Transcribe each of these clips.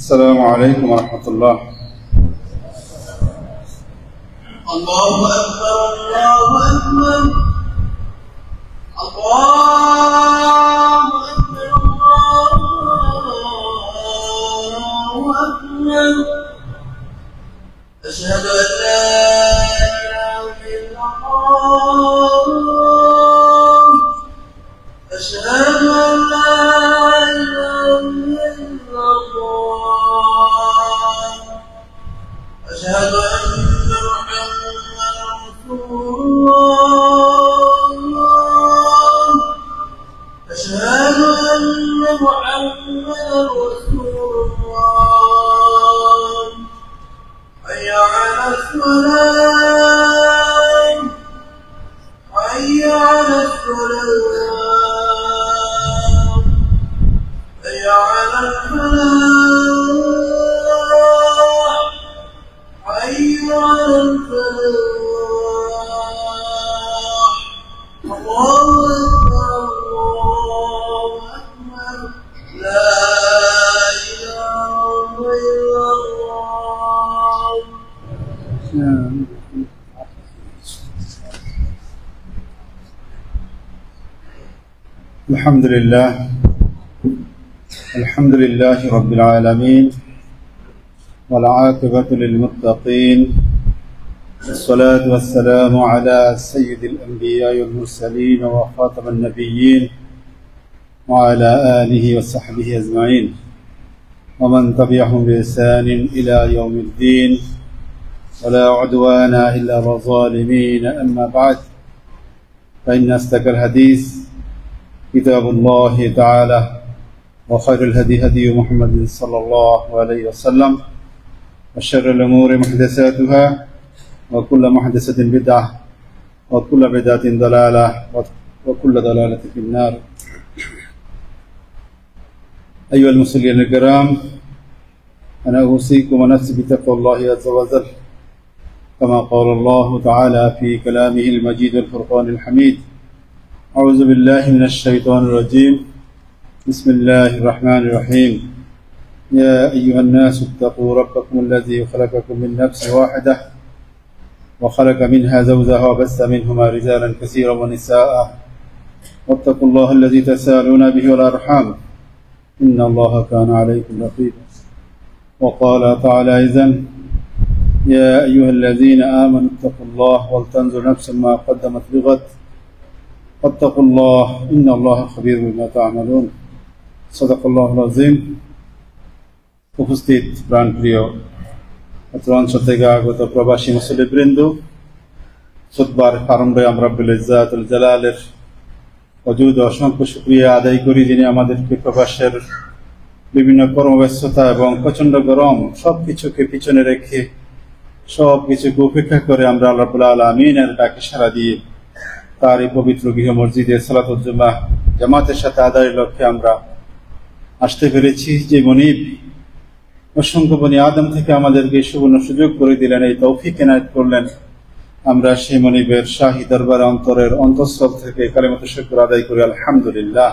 السلام عليكم ورحمة الله. الله أكبر الله أكبر الله أكبر الله أكبر أشهد أن لا إله إلا الله أشهد أن لا إله إلا الله أشهد أن محمدا رسول الله أشهد أن محمدا رسول الله حي على الصلاة حي على الصلاة حي على الفلاح حي على الفلاح الله أكبر الله أكبر لا إله إلا الله. الحمد لله رب العالمين والعاقبة للمتقين والصلاة والسلام على سيد الأنبياء والمرسلين وخاتم النبيين وعلى آله وصحبه أجمعين ومن تبعهم بإحسان إلى يوم الدين ولا عدوان إلا على الظالمين. أما بعد فإن أصدق الحديث كتاب الله تعالى وخير الهدي هدي محمد صلى الله عليه وسلم وشر الأمور محدثاتها وكل محدثة بدعة وكل بدعة ضلالة وكل ضلالة في النار. أيها المسلمين الكرام، أنا أوصيكم ونفسي بتقوى الله عز وجل كما قال الله تعالى في كلامه المجيد الفرقان الحميد: أعوذ بالله من الشيطان الرجيم، بسم الله الرحمن الرحيم. يا أيها الناس اتقوا ربكم الذي خلقكم من نفس واحدة وخلق منها زوجها وبث منهما رجالا كثيرا ونساء واتقوا الله الذي تساءلون به والأرحام إن الله كان عليكم رقيبا. وقال تعالى أيضا: يا أيها الذين آمنوا اتقوا الله ولتنظر نفس ما قدمت لغد واتقوا الله إن الله خبير بما تعملون. صدق الله العظيم. উপস্থিত প্রাণপ্রিয় অঞ্চল থেকে আগত প্রবাসী মুসলিমবৃন্দ, খুতবার প্রারম্ভে আমরা রব্বুল ইজ্জাতুল জালালের ওজুদ অসংখ্য শুকরিয়া আদায় করি, যিনি আমাদেরকে প্রবাসের বিভিন্ন কর্মব্যস্ততা এবং প্রচন্ড গরম সবকিছুকে পিছনে রেখে সবকিছুকে উপেক্ষা করে আমরা আল্লাহ রাব্বুল আলামিনের ডাকে সাড়া দিয়ে তার এই পবিত্র গৃহ মসজিদে সালাতুল জুমআহ জামাতের সাথে আদায়ের লক্ষ্যে আমরা আসতে পেরেছি। যে মনিব অসংখ্য বনি আদম থেকে আমাদেরকে সুবর্ণ সুযোগ করে দিলেন, এই তৌফিক এনায়েত করলেন, আমরা সেই মনিবের শাহী দরবারে অন্তরের অন্তঃস্থল থেকে কালিমাতুশ শুকর আদায় করি আলহামদুলিল্লাহ।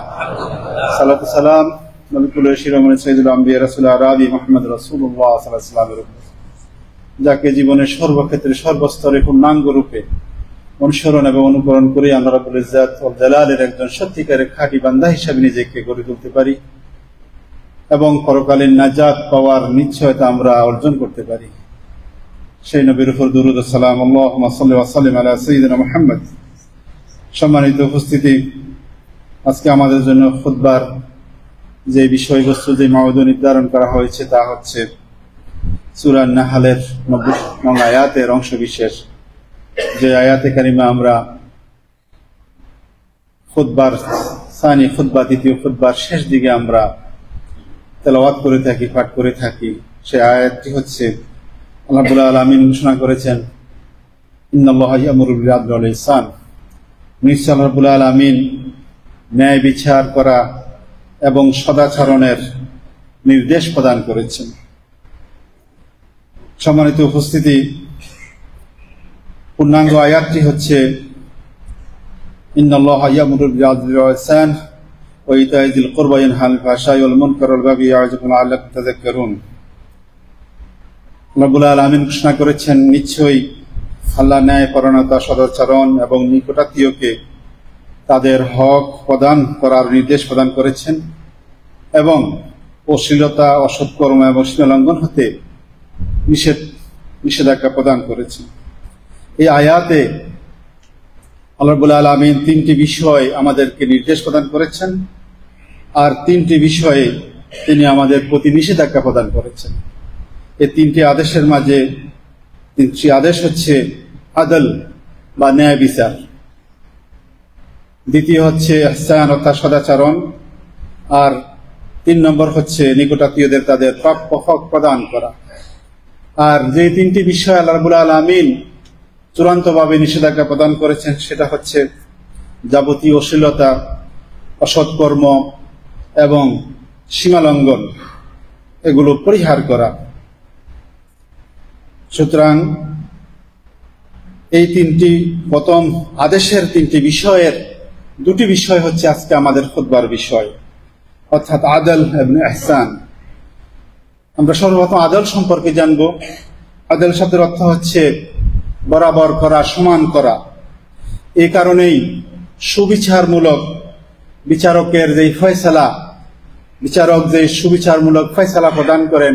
সালাতু সালাম নবী কুলের শিরোমণি সাইয়্যিদুল আম্বিয়া রাসূল আরবি মুহাম্মদ রাসূলুল্লাহ সাল্লাল্লাহু আলাইহি ওয়াসাল্লামের উপর, যাকে জীবনের সর্বক্ষেত্রে সর্বস্তরে পূর্ণাঙ্গ রূপে অনুসরণ এবং অনুকরণ করে আমরা রব্বুল ইজ্জাত ওয়াল জালালের একজন সত্যিকারের খাঁটি বান্দা হিসেবে নিজেকে গড়ে তুলতে পারি এবং পরকালীন নাজাত পাওয়ার নিশ্চয়তা আমরা অর্জন করতে পারি। সেই নবীর উপর দুরূদ ও সালাম, আল্লাহুম্মা সাল্লি ওয়া সাল্লিম আলা সাইয়্যিদিনা মুহাম্মদ। সম্মানিত উপস্থিতি, আজকে আমাদের জন্য খুতবার যে বিষয়বস্তু, যে মাওদু নির্ধারণ করা হয়েছে তা হচ্ছে সূরা নাহলের 90 নং আয়াতের অংশ বিশেষ, যে আয়াতে কারিমা আমরা খুতবার সানি খুতবা দ্বিতীয় খুতবার শেষ দিকে আমরা তেলাওয়াত করে থাকি, পাঠ করে থাকি। সেই আয়াতটি হচ্ছে আল্লাহ রাব্বুল আলামিন ঘোষণা করেছেন, ইন্নাল্লাহা ইয়ামুরু বিল আদলি ওয়াল ইহসান। নিশ্চয় আল্লাহ রাব্বুল আলামিন ন্যায় বিচার করা এবং সদাচরণের নির্দেশ প্রদান করেছেন। সম্মানিত উপস্থিতি, পূর্ণাঙ্গ আয়াতটি হচ্ছে ইন্নাল্লাহা ইয়ামুরু বিল আদলি ওয়াল ইহসান ওয়া ইতা'i যিল কুরবা ওয়া ইয়ানহা আনিল ফাহশাই ওয়াল মুনকারি ওয়াল বাগyi ইয়া'যুকুম লা'আল্লাকুম তাযাক্কারুন। রব্বুল আলামিন ঘোষণা করেছেন, নিশ্চয়ই আল্লাহ ন্যায়পরায়ণতা, সদাচরণ এবং নিকটাত্মীয়কে তাদের হক প্রদান করার নির্দেশ প্রদান করেছেন এবং অশ্লীলতা, অসৎকর্ম এবং সীমালঙ্ঘন হতে নিষেধাজ্ঞা প্রদান করেছেন। এই আয়াতে আল্লাহ রাব্বুল আলামিন তিনটি বিষয় আমাদেরকে নির্দেশ প্রদান করেছেন আর তিনটি বিষয়ে তিনি আমাদের প্রতি নিষেধাজ্ঞা প্রদান করেছেন। এই তিনটি আদেশের মাঝে তিনটি আদেশ হচ্ছে আদল বা ন্যায় বিচার, দ্বিতীয় হচ্ছে ইহসান অর্থাৎ সদাচরণ, আর 3 নম্বর হচ্ছে নিকটাত্মীয়দের তাদের প্রাপ্য হক প্রদান করা। আর যে তিনটি বিষয় আল্লাহ রাব্বুল আলামিন চূড়ান্তভাবে নিষেধাজ্ঞা প্রদান করেছেন সেটা হচ্ছে যাবতীয় অশ্লীলতা, অসৎকর্ম এবং সীমালঙ্ঘন, এগুলো পরিহার করা। সুতরাং এই তিনটি প্রথম আদেশের তিনটি বিষয়ের দুটি বিষয় হচ্ছে আজকে আমাদের খুতবার বিষয়, অর্থাৎ আদল এবং ইহসান। আমরা সর্বপ্রথম আদল সম্পর্কে জানব। আদল শব্দের অর্থ হচ্ছে বরাবর করা, সমান করা। এই কারণেই সুবিচারমূলক বিচারকের যে ফয়সালা, বিচারক যে সুবিচারমূলক ফয়সালা প্রদান করেন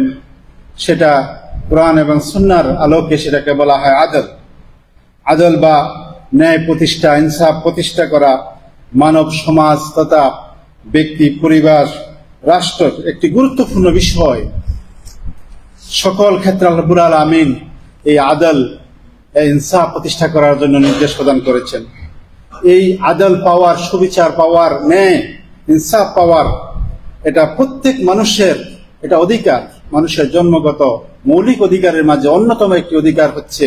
সেটা কোরআন এবং সুন্নাহর আলোকে সেটাকে বলা হয় আদল। আদল বা ন্যায় প্রতিষ্ঠা, ইনসাফ প্রতিষ্ঠা করা মানব সমাজ তথা ব্যক্তি, পরিবার, রাষ্ট্র একটি গুরুত্বপূর্ণ বিষয়। সকল ক্ষেত্রে আল্লাহ রাব্বুল আলামিন এই আদল, এই ইনসাফ প্রতিষ্ঠা করার জন্য নির্দেশ প্রদান করেছেন। এই আদল পাওয়ার, সুবিচার পাওয়ার, ন্যায় ইনসাফ পাওয়ার এটা প্রত্যেক মানুষের এটা অধিকার। মানুষের জন্মগত মৌলিক অধিকারের মাঝে অন্যতম একটি অধিকার হচ্ছে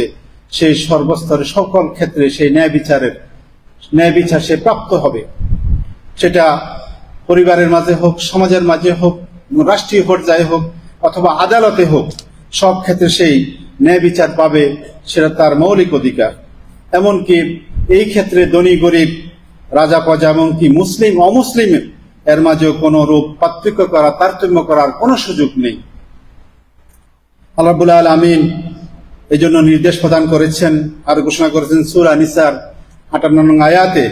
সেই সর্বস্তরে সকল ক্ষেত্রে সেই ন্যায় বিচার সে প্রাপ্ত হবে। সেটা পরিবারের মাঝে হোক, সমাজের মাঝে হোক, রাষ্ট্রীয় পর্যায়ে হোক অথবা আদালতে হোক, সব ক্ষেত্রে সেই ন্যায় বিচার পাবে, সেটা তার মৌলিক অধিকার। এমনকি এই ক্ষেত্রে ধনী গরিব, রাজা প্রজা, এমনকি মুসলিম অমুসলিম এর মাঝেও কোন রূপ পার্থক্য করা, তারতম্য করার কোনো সুযোগ নেই। আল্লাহ রাব্বুল আলামিন এই জন্য নির্দেশ প্রদান করেছেন আর ঘোষণা করেছেন সূরা নিসার 58 নং আয়াতে,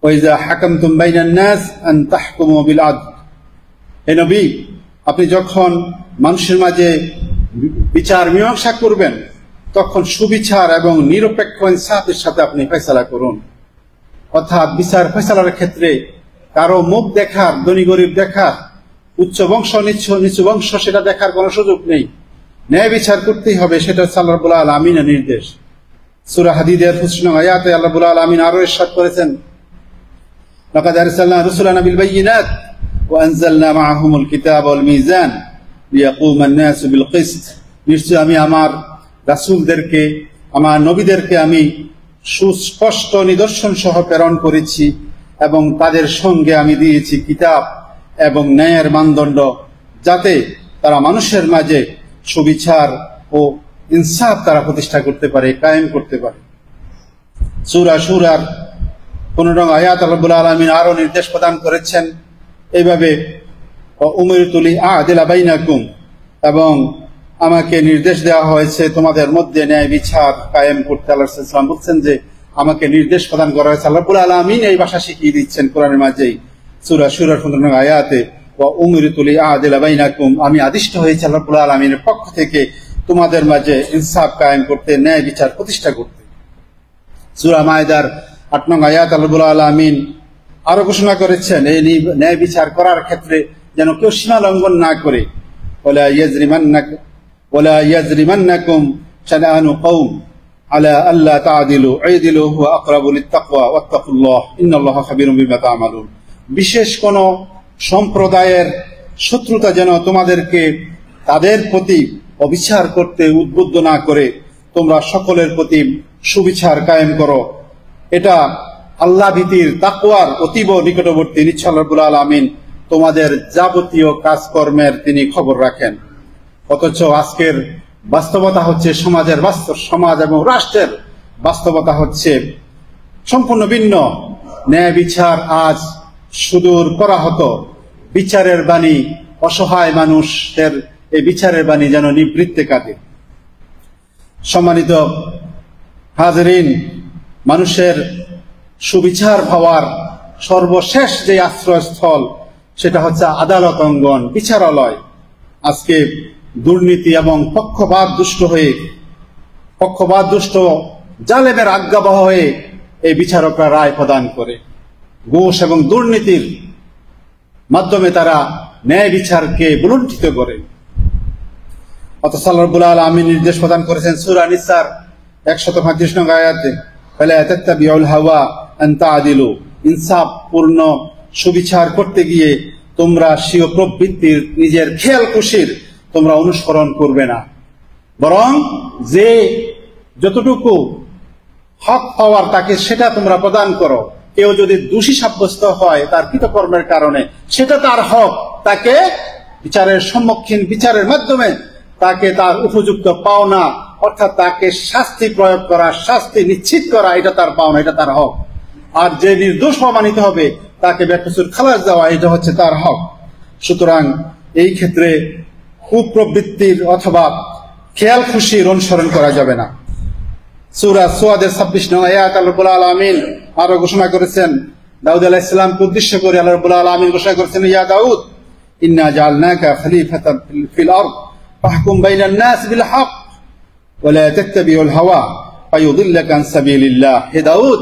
ওয়াইজা হাকামতুম বাইনান নাস আন তাহকুমু বিল আদল। হে নবী, আপনি যখন মানুষের মাঝে বিচার মীমাংসা করবেন তখন সুবিচার এবং নিরপেক্ষ ইনসাফের সাথে আপনি ফয়সালা করুন। অর্থাৎ বিচার ফয়সালার ক্ষেত্রে কারো মুখ দেখার, ধনী গরিব দেখার, উচ্চ বংশ নিচু বংশ সেটা দেখার কোনো সুযোগ নেই। ন্যায় বিচার করতেই হবে, সেটা আল্লাহ রাব্বুল আলামিনের নির্দেশ। সূরা হাদীদের 25 নং আয়াতে আল্লাহ রাব্বুল আলামিন আরো ইরশাদ করেছেন, লাকাদ আরসালনা রুসুলানা বিল বায়িনাত ওয়া আনজালনা মাআহুমুল কিতাবা ওয়াল মিজান লিয়াকুমান নাসু বিল কিসত। নিশ্চয় আমি আমার রাসূলদেরকে, আমার নবীদেরকে আমি সুস্পষ্ট নিদর্শন সহ প্রেরণ করেছি এবং তাদের সঙ্গে আমি দিয়েছি কিতাব এবং ন্যায়ের মানদণ্ড, যাতে তারা মানুষের মাঝে সুবিচার ও ইনসাফ তারা প্রতিষ্ঠা করতে পারে, কায়েম করতে পারে। সূরা শুরার 15 নং আয়াত আল্লাহ রাব্বুল আলামিন আরো নির্দেশ প্রদান করেছেন এইভাবে, উমিরতু লিআদিলা বাইনাকুম, এবং আমাকে নির্দেশ দেওয়া হয়েছে তোমাদের মধ্যে ন্যায় বিচার কায়েম করতে। আল্লাহ রাসূল সাল্লাল্লাহু আলাইহি ওয়াসাল্লাম বলছেন যে আমাকে নির্দেশ প্রদান করা হয়েছে। আল্লাহ রাব্বুল আলামিন এই ভাষা শিখিয়ে দিচ্ছেন কোরআনের মাঝেই। সূরা শুরার 15 নং আয়াতে, ওয়া উমিরতু লিআদিলা বাইনাকুম, আমি আদিষ্ট হয়েছি আল্লাহ রাব্বুল আলামিনের পক্ষ থেকে তোমাদের মাঝে ইনসাফ কায়েম করতে, ন্যায় বিচার প্রতিষ্ঠা করতে। সূরা মায়েদার 8 নং আয়াত আল্লাহ রাব্বুল আলামিন আরো ঘোষণা করেছেন এই ন্যায় বিচার করার ক্ষেত্রে যেন কেউ সীমা লঙ্ঘন না করে। ওয়ালা ইয়াজরিমান্নাকুম শানাআনু কওম আলা আল্লা তা'দিলু আ'দিলু হুয়া আকরাবু লিত-তাকওয়া ওয়াত্তাকুল্লাহ ইন্নাল্লাহা খাবীরুম বিমা তা'মালুন। বিশেষ কোন সম্প্রদায়ের শত্রুতা যেন তোমাদেরকে তাদের প্রতি অবিচার করতে উদ্বুদ্ধ না করে তোমরা সকলের প্রতি সুবিচার কায়েম করো। এটা আল্লাহ ভীতির, তাকওয়ার অতীব নিকটবর্তী। নিশ্চয় আল্লাহ রাব্বুল আলামিন তোমাদের যাবতীয় কাজকর্মের তিনি খবর রাখেন। অথচ আজকের বাস্তবতা হচ্ছে, সমাজ এবং রাষ্ট্রের বাস্তবতা হচ্ছে সম্পূর্ণ ভিন্ন। ন্যায় বিচার আজ সুদূর পরাহত। বিচারের বাণী অসহায় মানুষদের এই বিচারের বাণী যেন নিবৃত্তে কাঁদে। সম্মানিত হাজরিন, মানুষের সুবিচার পাওয়ার সর্বশেষ যে আশ্রয়স্থল সেটা হচ্ছে আদালত অঙ্গন, বিচারালয়। আজকে দুর্নীতি এবং পক্ষপাত দুষ্ট জালেমের আজ্ঞাবহ হয়ে এই বিচারকরা রায় প্রদান করে। ঘুষ এবং দুর্নীতির মাধ্যমে তারা ন্যায় বিচারকে বুলুণ্ঠিত করে। অথচ আল্লাহ রাব্বুল আলামিন নির্দেশ প্রদান করেছেন সূরা নিসার 135 নং আয়াতে, ফালা তাত্তাবিউল হাওয়া আন তা'দিলু, ইনসাফ পূর্ণ সুবিচার করতে গিয়ে তোমরা স্বীয় প্রবৃত্তির নিজের খেয়াল খুশির তোমরা অনুসরণ করবে না, বরং যে যতটুকু হক পাওয়ার তাকে সেটা তোমরা প্রদান করো। কেউ যদি দোষী সাব্যস্ত হয় তার কৃতকর্মের কারণে, সেটা তার হক, তাকে বিচারের সম্মুখীন, বিচারের মাধ্যমে তাকে তার উপযুক্ত পাওনা অর্থাৎ তাকে শাস্তি প্রয়োগ করা, শাস্তি নিশ্চিত করা, এটা তার পাওনা, এটা তার হক। আর যে নির্দোষ প্রমাণিত হবে তাকে বেকসুর খালাস দেওয়া, এটা হচ্ছে তার হক। সুতরাং এই ক্ষেত্রে কুপ্রবৃত্তির অথবা খেয়াল খুশির অনুসরণ করা যাবে না। সূরা সুয়াদের 26 নং আয়াত আল্লাহ রাব্বুল আলামিন আরো ঘোষণা করেছেন, দাউদ আলাইহিস সালামকে উদ্দেশ্য করে আল্লাহ রাব্বুল আলামিন ঘোষণা করেছেন, ইয়া দাউদ ইন্না জাআলনাকা খলিফাতান ফিল আরদ ফাহকুম বাইনান নাস বিল হক ওয়া লা তাত্তাবিউল হাওয়া ফায়ুদিল্লাকা আন সাবিলিল্লাহ। হে দাউদ,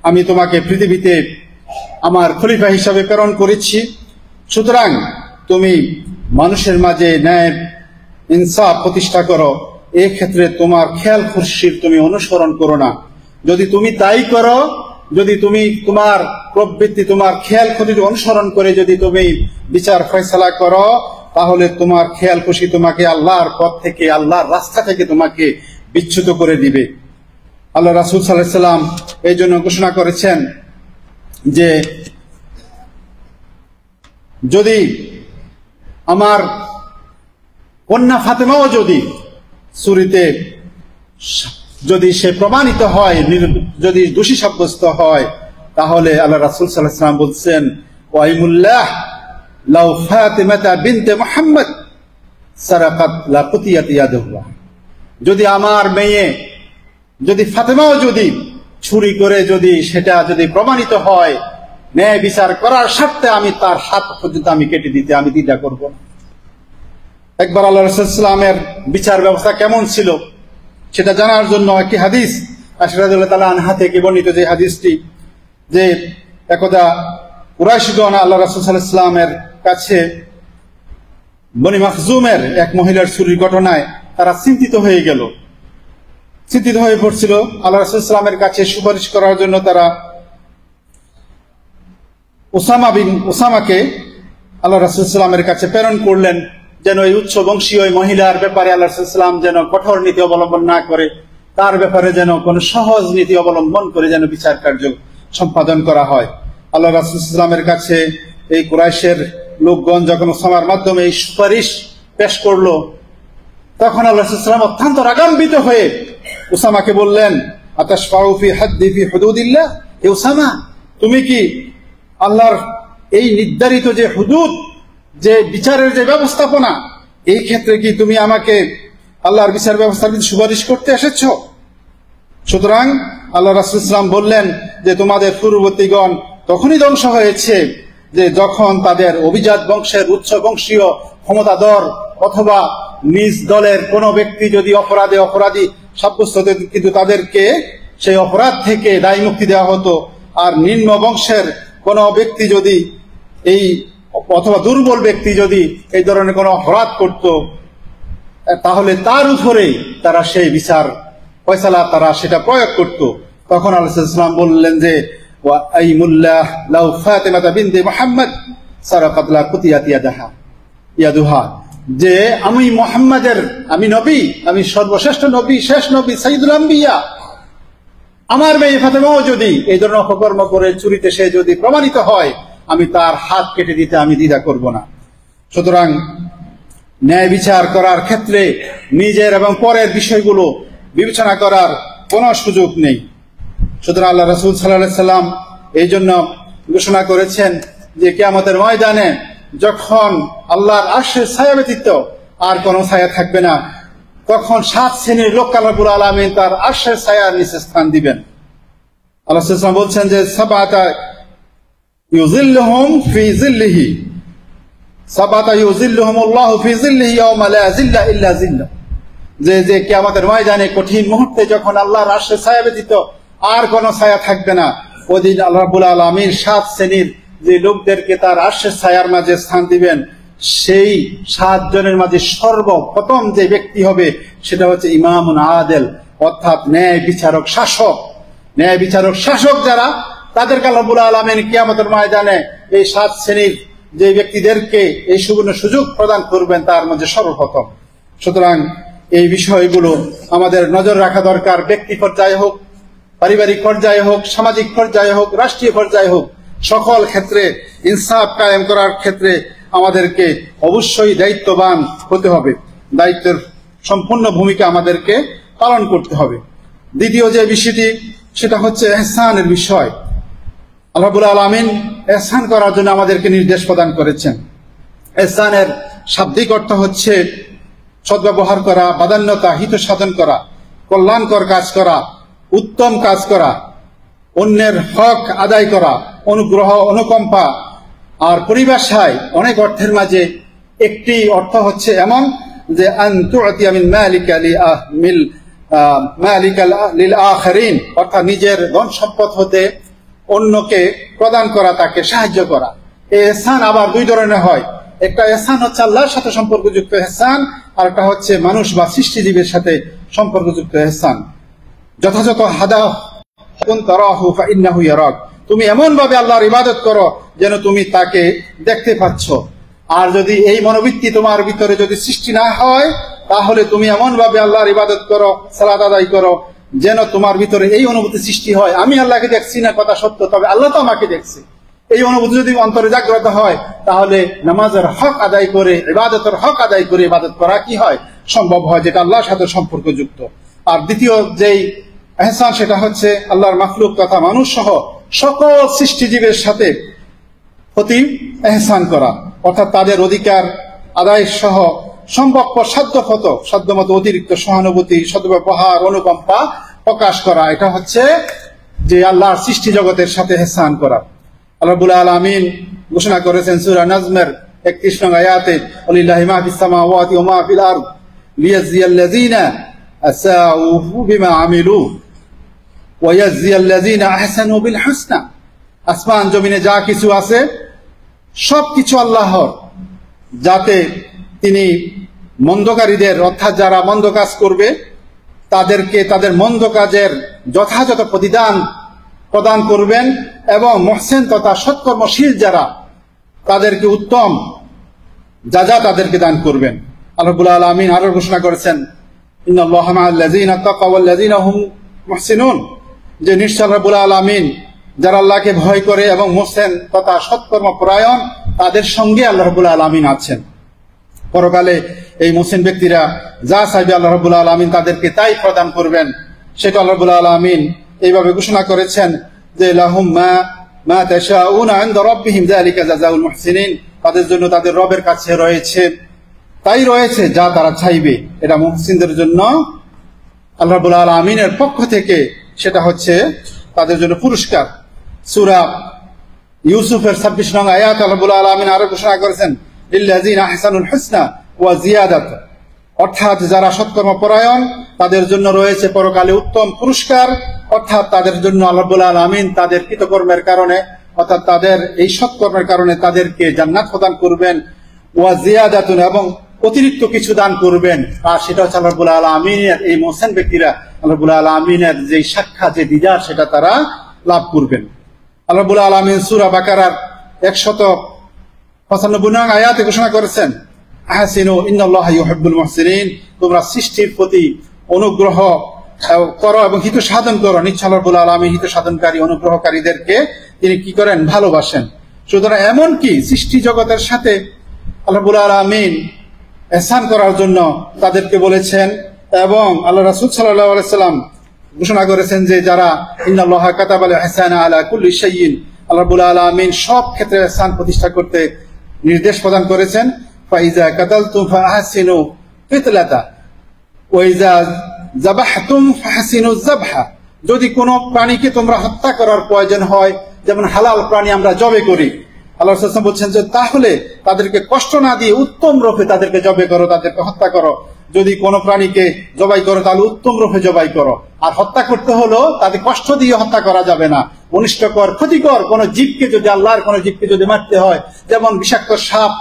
আমি তোমাকে পৃথিবীতে আমার খলিফা হিসাবে প্রেরণ করেছি, সুতরাং তুমি মানুষের মাঝে ন্যায় ইনসাফ প্রতিষ্ঠা করো। এই ক্ষেত্রে তোমার খেয়াল খুশির তুমি অনুসরণ করো না। যদি তুমি তাই করো, যদি তুমি তোমার প্রবৃত্তি, তোমার খেয়াল খুশির অনুসরণ করে যদি তুমি বিচার ফয়সালা করো, তাহলে তোমার খেয়াল খুশি তোমাকে আল্লাহর পথ থেকে, আল্লাহর রাস্তা থেকে তোমাকে বিচ্যুত করে দিবে। আল্লাহ রাসূল সাল্লাল্লাহু আলাইহি সাল্লাম এই জন্য ঘোষণা করেছেন যে যদি আমার কন্যা ফাতেমাও যদি চুরিতে যদি সে প্রমাণিত হয়, যদি দোষী সাব্যস্ত হয়, তাহলে আল্লাহ রাসূল সাল্লাল্লাহু আলাইহি সাল্লাম বলছেন, ওয়াইমুল্লাহ লাউ ফাতিমাতা বিনতে মুহাম্মদ সারাকাত লা কুতিয়াত ইয়াদুহা, যদি আমার মেয়ে যদি ফাতেমাও যদি চুরি করে যদি সেটা যদি প্রমাণিত হয়, ন্যায় বিচার করার স্বার্থে আমি তার হাত পর্যন্ত আমি কেটে দিতে আমি দ্বিধা করব না। একবার আল্লাহ রাসূল সাল্লাল্লাহু আলাইহি ওয়াসাল্লামের বিচার ব্যবস্থা কেমন ছিল সেটা জানার জন্য একটি হাদিস আয়েশা রাদিয়াল্লাহু তাআলা আনহা থেকে বর্ণিত, যে হাদিসটি, যে একদা কুরাইশগণ আল্লাহ রাসূল সাল্লাল্লাহু আলাইহি ওয়াসাল্লামের কাছে বনি মাখজুমের এক মহিলার চুরির ঘটনায় তারা চিন্তিত হয়ে পড়ছিল। আল্লাহ রাসূল সাল্লাল্লাহু আলাইহি ওয়াসাল্লামের কাছে সুপারিশ করার জন্য তারা উসামাকে আল্লাহ রাসূল সাল্লাল্লাহু আলাইহি ওয়াসাল্লামের কাছে প্রেরণ করলেন, যেন এই উচ্চ বংশীয় মহিলার ব্যাপারে আল্লাহ রাসূল সাল্লাল্লাহু আলাইহি ওয়াসাল্লাম যেন কঠোর নীতি অবলম্বন না করে, তার ব্যাপারে যেন কোন সহজ নীতি অবলম্বন করে যেন বিচার কার্য সম্পাদন করা হয়। আল্লাহ রাসূল সাল্লাল্লাহু আলাইহি ওয়াসাল্লামের কাছে এই কুরাইশের লোকগণ যখন উসামার মাধ্যমে এই সুপারিশ পেশ করলো, তখন আল্লাহ রাসূল সাল্লাল্লাহু আলাইহি ওয়াসাল্লাম অত্যন্ত রাগান্বিত হয়ে উসামাকে বললেন, আতাশফাউ ফি হাদ্দি ফি হুদুদিল্লাহ, হে উসামা, তুমি কি আল্লাহর এই নির্ধারিত যে হুদুদ, যে বিচারের যে ব্যবস্থাপনা, এই ক্ষেত্রে কি তুমি আমাকে আল্লাহর বিচার ব্যবস্থার বিরুদ্ধে সুপারিশ করতে এসেছো? সুতরাং আল্লাহ রাসূল সাল্লাল্লাহু আলাইহি ওয়াসাল্লাম বললেন যে তোমাদের পূর্ববর্তীগণ তখনই ধ্বংস হয়েছে যে যখন তাদের অভিজাত বংশের উচ্চ বংশীয় ক্ষমতাধর অথবা নিজ দলের কোন ব্যক্তি যদি অপরাধী সাব্যস্ত হতো, কিন্তু তাদেরকে সেই অপরাধ থেকে দায় মুক্তি দেওয়া হতো। আর নিম্ন বংশের কোন ব্যক্তি যদি এই অথবা দুর্বল ব্যক্তি যদি এই ধরনের কোন অপরাধ করত, তাহলে তার উপরেই তারা সেই বিচার ফয়সালা তারা সেটা প্রয়োগ করত। তখন আল্লাহ সাল্লাল্লাহু আলাইহি ওয়াসাল্লাম বললেন যে ওয়াইমুল্লাহ লাউ ফাতিমাতা বিনতে মুহাম্মদ সারাকাত লা কুতিয়াত ইয়াদুহা, যে আমি মুহাম্মাদের, আমি নবী, আমি সর্বশ্রেষ্ঠ নবী, শেষ নবী, সাইয়্যিদুল আম্বিয়া, আমার মেয়ে ফাতেমাও যদি এই ধরনের অপকর্ম করে চুরিতে সে যদি প্রমাণিত হয়, আমি তার হাত কেটে দিতে আমি দ্বিধা করব না। সুতরাং ন্যায় বিচার করার ক্ষেত্রে নিজের এবং পরের বিষয়গুলো বিবেচনা করার কোনো সুযোগ নেই। সুতরাং আল্লাহ রাসূল সাল্লাল্লাহু আলাইহি ওয়াসাল্লাম এই জন্য ঘোষণা করেছেন যে কিয়ামতের ময়দানে যখন আল্লাহর আরশের ছায়া ব্যতীত আর কোনো ছায়া থাকবে না, তখন 7 শ্রেণীর লোক আল্লাহ রাব্বুল আলামিন তার আরশের ছায়ার নিচে স্থান দিবেন। আল্লাহ সাল্লাল্লাহু আলাইহি ওয়াসাল্লাম বলছেন যে সাবাতা ইউযিল্লুহুম ফি যিল্লিহি, সাবাতা ইউযিল্লুহুমুল্লাহু ফি যিল্লিহি ইয়াওমা লা যিল্লা ইল্লা যিল্লাহ, যে কিয়ামতের ময়দানে কঠিন মুহূর্তে যখন আল্লাহর আরশের ছায়া ব্যতীত আর কোনো ছায়া থাকবে না, ওদিন আল্লাহ রাব্বুল আলামিন 7 শ্রেণীর যে লোকদেরকে তার আরশের ছায়ার মাঝে স্থান দিবেন, সেই 7 জনের মাঝে সর্বপ্রথম যে ব্যক্তি হবে সেটা হচ্ছে ইমামুন আদেল, অর্থাৎ ন্যায় বিচারক শাসক। ন্যায় বিচারক শাসক যারা, তাদেরকে আল্লাহ রাব্বুল আলামিন কিয়ামতের ময়দানে এই 7 শ্রেণীর যে ব্যক্তিদেরকে এই সুবর্ণ সুযোগ প্রদান করবেন তার মধ্যে সর্বপ্রথম। সুতরাং এই বিষয়গুলো আমাদের নজর রাখা দরকার। ব্যক্তি পর্যায়ে হোক, পারিবারিক পর্যায়ে হোক, সামাজিক পর্যায়ে হোক, রাষ্ট্রীয় পর্যায়ে হোক, সকল ক্ষেত্রে ইনসাফ কায়েম করার ক্ষেত্রে আমাদেরকে অবশ্যই দায়িত্ববান হতে হবে। দায়িত্বের সম্পূর্ণ ভূমিকা আমাদেরকে পালন করতে হবে। দ্বিতীয় যে বিষয়টি সেটা হচ্ছে ইহসানের বিষয়। আল্লাহ রাব্বুল আলামিন ইহসান করার জন্য আমাদেরকে নির্দেশ প্রদান করেছেন। ইহসানের শাব্দিক অর্থ হচ্ছে সদ্ব্যবহার করা, বাদান্যতা, হিত সাধন করা, কল্যাণকর কাজ করা, উত্তম কাজ করা, অন্যের হক আদায় করা, অনুগ্রহ, অনুকম্পা। আর পরিভাষায় অনেক অর্থের মাঝে একটি অর্থ হচ্ছে এমন যে আন তু'তিয়া মিন মালিকা লিল আখিরিন, অর্থাৎ নিজের ধন সম্পদ হতে অন্যকে প্রদান করা, তাকে সাহায্য করা। এই ইহসান আবার 2 ধরনের হয়। একটা ইহসান হচ্ছে আল্লাহর সাথে সম্পর্কযুক্ত ইহসান, আর একটা হচ্ছে মানুষ বা সৃষ্টিজীবের সাথে সম্পর্কযুক্ত ইহসান। যথাযথ হাদা কুন তারাহু ফাইন্নাহু ইয়ারাক, তুমি এমন ভাবে আল্লাহর ইবাদত করো যেন তুমি তাকে দেখতে পাচ্ছ। আর যদি এই মনোবৃত্তি তোমার ভিতরে যদি সৃষ্টি না হয়, তাহলে তুমি এমন ভাবে আল্লাহর ইবাদত করো, সালাত আদায় করো যেন তোমার ভিতরে এই অনুভূতি সৃষ্টি হয়, আমি আল্লাহকে দেখছি না, কথা সত্য, তবে আল্লাহ তো আমাকে দেখছে। এই অনুভূতি যদি অন্তরে জাগ্রত হয়, তাহলে নামাজের হক আদায় করে, ইবাদতের হক আদায় করে ইবাদত করা কি হয়, সম্ভব হয়, যেটা আল্লাহর সাথে সম্পর্কযুক্ত। আর দ্বিতীয় যেই ইহসান সেটা হচ্ছে আল্লাহর মাখলুক তথা মানুষ সহ সকল সৃষ্টিজীবের সাথে প্রতি ইহসান করা, অর্থাৎ তাদের অধিকার আদায় সহ সম্ভবপর সাধ্যমতো অতিরিক্ত সহানুভূতি, সদ্ব্যবহার, অনুকম্পা প্রকাশ করা। এটা হচ্ছে যে আল্লাহর সৃষ্টি জগতের সাথে ইহসান করা। আল্লাহ রাব্বুল আলামিন ঘোষণা করেছেন সূরা নাজমের 31 নং আয়াতে, ওয়ালিল্লাহি মা ফিস সামাওয়াতি ওয়া মা ফিল আরদ লিয়াজজিয়াল্লাযীনা আসাউ বিমা আমিলু ওয়া ইয়াজজিয়াল্লাযীনা আহসানু বিল হুসনা। আসমান জমিনে যা কিছু আছে সবকিছু আল্লাহর, যাতে তিনি মন্দকারীদের, অর্থাৎ যারা মন্দ কাজ করবে তাদেরকে তাদের মন্দ কাজের যথাযথ প্রতিদান প্রদান করবেন, এবং মুহসিন তথা সৎকর্মশীল যারা তাদেরকে উত্তম যা তাদেরকে দান করবেন। আল্লাহ রাব্বুল আলামিন আরো ঘোষণা করেছেন, ইন্নাল্লাহা মা'আল্লাযীনা তাকাউ ওয়াল্লাযীনা হুম মুহসিনুন, যে নিশ্চয় আল্লাহ রাব্বুল আলামিন যারা আল্লাহকে ভয় করে এবং মুহসিন তথা সৎকর্ম পরায়ণ, তাদের সঙ্গে আল্লাহ রাব্বুল আলামিন আছেন। পরকালে এই মুহসিন ব্যক্তিরা যা চাইবে আল্লাহ রাব্বুল আলামিন তাদেরকে তাই প্রদান করবেন। সেটা আল্লাহ রাব্বুল আলামিন এইভাবে ঘোষণা করেছেন যে লাহুম মা তাশাউনা ইনদা রাব্বিহিম যালিকা জাযাউল মুহসিনিন, তাদের জন্য তাদের রবের কাছে তাই রয়েছে যা তারা চাইবে। এটা মুহসিনদের জন্য আল্লাহ রাব্বুল আলামিনের পক্ষ থেকে, সেটা হচ্ছে তাদের জন্য পুরস্কার। সূরা ইউসুফের 26 নং আয়াত আল্লাহ রাব্বুল আলামিন আরো ঘোষণা করেছেন, লিল্লাযীনা আহসানুল হুসনা ওয়া জিয়াদাত, অর্থাৎ যারা সৎকর্ম পরায়ণ তাদের জন্য রয়েছে পরকালে উত্তম পুরস্কার। অর্থাৎ তাদের জন্য আল্লাহ রাব্বুল আলামিন তাদের কৃতকর্মের কারণে, অর্থাৎ তাদের এই সৎকর্মের কারণে তাদেরকে জান্নাত প্রদান করবেন, ওয়া জিয়াদাতুন, এবং অতিরিক্ত কিছু দান করবেন। আর সেটা হচ্ছে আল্লাহ রাব্বুল আলামিনের এই মুহসিন ব্যক্তিরা আল্লাহ রাব্বুল আলামিনের যে সাক্ষাৎ, যে দিদার, সেটা তারা লাভ করবেন। আল্লাহ রাব্বুল আলামিন সূরা বাকারার 195 নং আয়াতে ঘোষণা করেছেন, আহসিনু ইন্নাল্লাহা ইউহিব্বুল মুহসিনিন, তোমরা সৃষ্টির প্রতি অনুগ্রহ করো এবং হিত সাধন করো। নিশ্চয় আল্লাহ রাব্বুল আলামিন হিত সাধনকারী, অনুগ্রহকারীদেরকে তিনি কি করেন, ভালোবাসেন। সুতরাং এমন কি সৃষ্টি জগতের সাথে আল্লাহ রাব্বুল আলামিন ইহসান করার জন্য তাদেরকে বলেছেন, এবং আল্লাহ রাসূল সাল্লাল্লাহু আলাইহি সাল্লাম ঘোষণা করেছেন যে যারা ইন্নাল্লাহা কাতাবাল ইহসানা আলা কুল্লি শাইইন, আল্লাহ রাব্বুল আলামিন সব ক্ষেত্রে ইহসান প্রতিষ্ঠা করতে নির্দেশ প্রদান করেছেন। ফাইজা কাতালতুম ফাআহসিনু কিতলাতা, ওয়াইজা যাবাহতুম ফাহসিনুজ যাবহা, যদি কোনো প্রাণীকে তোমরা হত্যা করার প্রয়োজন হয়, যেমন হালাল প্রাণী আমরা জবে করি, আল্লাহ রাসূল সাল্লাল্লাহু আলাইহি ওয়াসাল্লাম বলছেন যে তাহলে তাদেরকে কষ্ট না দিয়ে উত্তম রূপে তাদেরকে জবে করো, তাদেরকে হত্যা করো। যদি কোনো প্রাণীকে জবাই করো তাহলে উত্তম রূপে জবাই করো। আর হত্যা করতে হলো তাদের কষ্ট দিয়ে হত্যা করা যাবে না। অনিষ্টকর ক্ষতিকর কোন জীবকে যদি, আল্লাহর কোন জীবকে যদি মারতে হয়, যেমন বিষাক্ত সাপ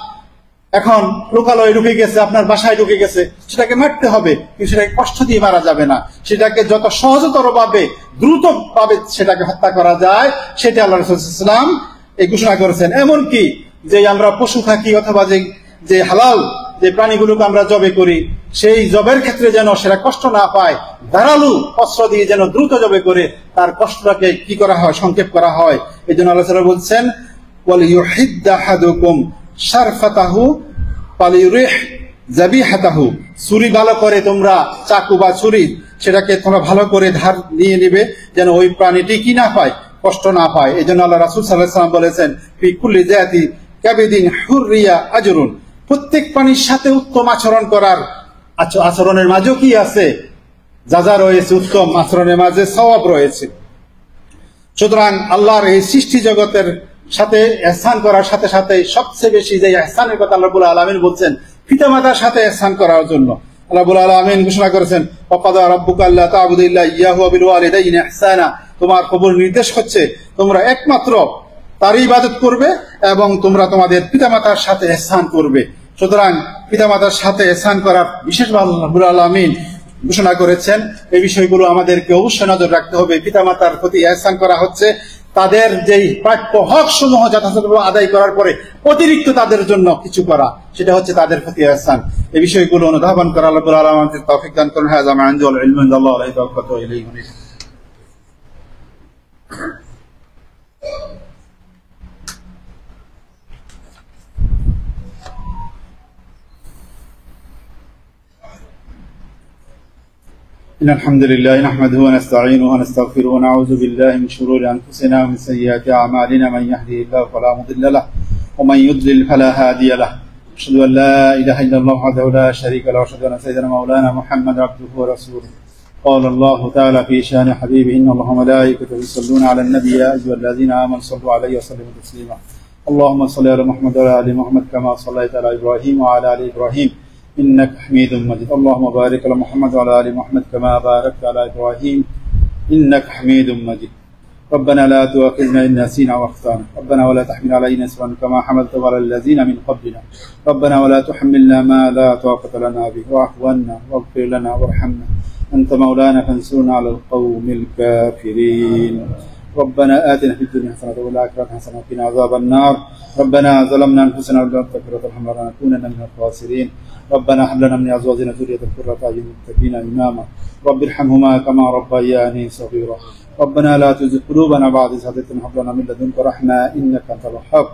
এখন লোকালয়ে ঢুকে গেছে, আপনার বাসায় ঢুকে গেছে, সেটাকে মারতে হবে, কিন্তু সেটাকে কষ্ট দিয়ে মারা যাবে না। সেটাকে যত সহজতর ভাবে, দ্রুত ভাবে সেটাকে হত্যা করা যায়, সেটা আল্লাহ রাসূল সাল্লাল্লাহু আলাইহি ওয়াসাল্লাম এই ঘোষণা করেছেন। এমনকি যে আমরা পশু থাকি অথবা যে হালাল যে প্রাণীগুলোকে আমরা জবে করি, সেই জবের ক্ষেত্রে যেন সেটা কষ্ট না পায়, ধারালু অস্ত্র দিয়ে যেন দ্রুত জবে করে তার কষ্টটাকে কি করা হয়, সংক্ষেপ করা হয়। এই জন্য আল্লাহ তাআলা বলছেন ওয়ালিয়ুহিদ্দা আহাদুকুম শারফাতাহু ফালিয়ুরিহ যাবিহাতাহু, ছুরি ভালো করে তোমরা, চাকু বা ছুরি, সেটাকে তোমরা ভালো করে ধার নিয়ে নেবে, যেন ওই প্রাণীটি কি না পায়, কষ্ট না পায়। এই জন্য আল্লাহ রাসূল সাল্লাল্লাহু আলাইহি ওয়াসাল্লাম বলেছেন ফি কুল্লি যাতি কাবিদিন হুররিয়া আজরুন, প্রত্যেক প্রাণীর সাথে উত্তম আচরণ করার, আচরণের মাঝেও কি আছে, যাজা রয়েছে, উত্তম আচরণের মাঝে সওয়াব রয়েছে। সুতরাং আল্লাহর এই সৃষ্টি জগতের সাথে ইহসান করার সাথে সাথে সবচেয়ে বেশি যে ইহসানের কথা আল্লাহ রাব্বুল আলামিন বলছেন, পিতামাতার সাথে ইহসান করার জন্য আল্লাহ রাব্বুল আলামিন ঘোষণা করেছেন ওয়াকাদা রাব্বুকা আল্লা তা'বুদু ইল্লা ইয়্যাহু ওয়া বিল ওয়ালিদাইনি ইহসানা, তোমার প্রভুর নির্দেশ হচ্ছে তোমরা একমাত্র তারই ইবাদত করবে এবং তোমরা তোমাদের পিতামাতার সাথে ইহসান করবে। সুতরাং পিতামাতার সাথে ইহসান করার বিশেষভাবে আল্লাহ রাব্বুল আলামিন ঘোষণা করেছেন। এই বিষয়গুলো আমাদেরকে অবশ্যই নজর রাখতে হবে। পিতামাতার প্রতি ইহসান করা হচ্ছে তাদের যেই প্রাপ্য হক সমূহ যথাযথভাবে আদায় করার পরে অতিরিক্ত তাদের জন্য কিছু করা, সেটা হচ্ছে তাদের প্রতি ইহসান। এই বিষয়গুলো অনুধাবন করা আল্লাহ রাব্বুল আলামিন আমাদের তৌফিক দান করুন। হাযা মা ইনদাল ইলমু ইনদাল্লাহ আলাইহি তাওয়াক্কালতু ওয়া ইলাইহি উনীব। إن الحمد لله نحمده ونستعينه ونستغفره ونعوذ بالله من شرور أنفسنا ومن سيئات أعمالنا، من يهده الله فلا مضل له ومن يضلل فلا هادي له. أشهد أن لا إله إلا الله وحده لا شريك له، وأشهد أن سيدنا مولانا محمد عبده ورسوله. قال الله تعالى في شأن حبيبه إن الله وملائكته يصلون على النبي يا أيها الذين آمنوا صلوا عليه وسلموا تسليما. اللهم صل على محمد وعلى آل محمد كما صليت على إبراهيم وعلى آل إبراهيم إنك حميد مجيد. اللهم بارك على محمد وعلى آل محمد كما باركت على إبراهيم إنك حميد مجيد. ربنا لا تؤاخذنا إن نسينا وأخطأنا، ربنا ولا تحمل علينا إصرا كما حملته على الذين من قبلنا، ربنا ولا تحملنا ما لا طاقة لنا به، واعف عنا واغفر لنا وارحمنا أنت مولانا فانصرنا على القوم الكافرين. ربنا آتنا في الدنيا حسنة وفي الآخرة حسنة وقنا عذاب النار. ربنا ظلمنا أنفسنا وإن لم تغفر لنا لنكونن من الخاسرين. ربنا هب لنا من أزواجنا ذرية قرة أعين للمتقين إماما. رب ارحمهما كما ربياني صغيرا. ربنا لا تزغ قلوبنا بعد إذ هديتنا وهب لنا من لدنك رحمة إنك أنت الوهاب.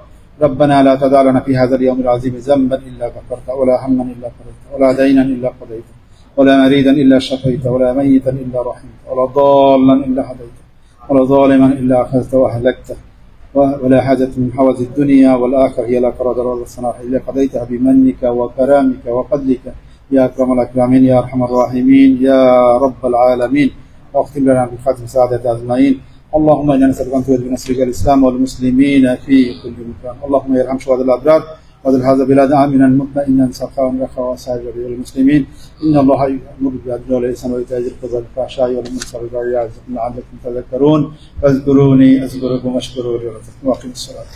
ربنا لا تدع لنا في هذا اليوم العظيم ذنبا إلا غفرته، ولا هما إلا فرجته، ولا دينا إلا قضيته، ولا مريضا إلا شفيته، ولا ميتا إلا رحمته، ولا ضالا إلا هديته، ولا ظالما إلا أخذته وأهلكته، ولا حاجة من حوائج الدنيا والآخرة هي لك رضا والصلاح إلا قضيتها بمنك وكرامك وفضلك يا أكرم الأكرمين يا أرحم الراحمين يا رب العالمين. واختم لنا بخاتم سعادة أجمعين. اللهم إنا نسألك أن تؤيد بنصرك الإسلام والمسلمين في كل مكان. اللهم ارحم شهداء الأبرار واجعل هذا بلاد آمنا مطمئنا سخاء رخاء وسائر المسلمين. إن الله يأمر بالعدل والإحسان وإيتاء ذي القربى والفحشاء والمنكر والبغي يعظكم لعلكم تذكرون. فاذكروني أذكركم واشكروا لي ولكم وأقيموا الصلاة.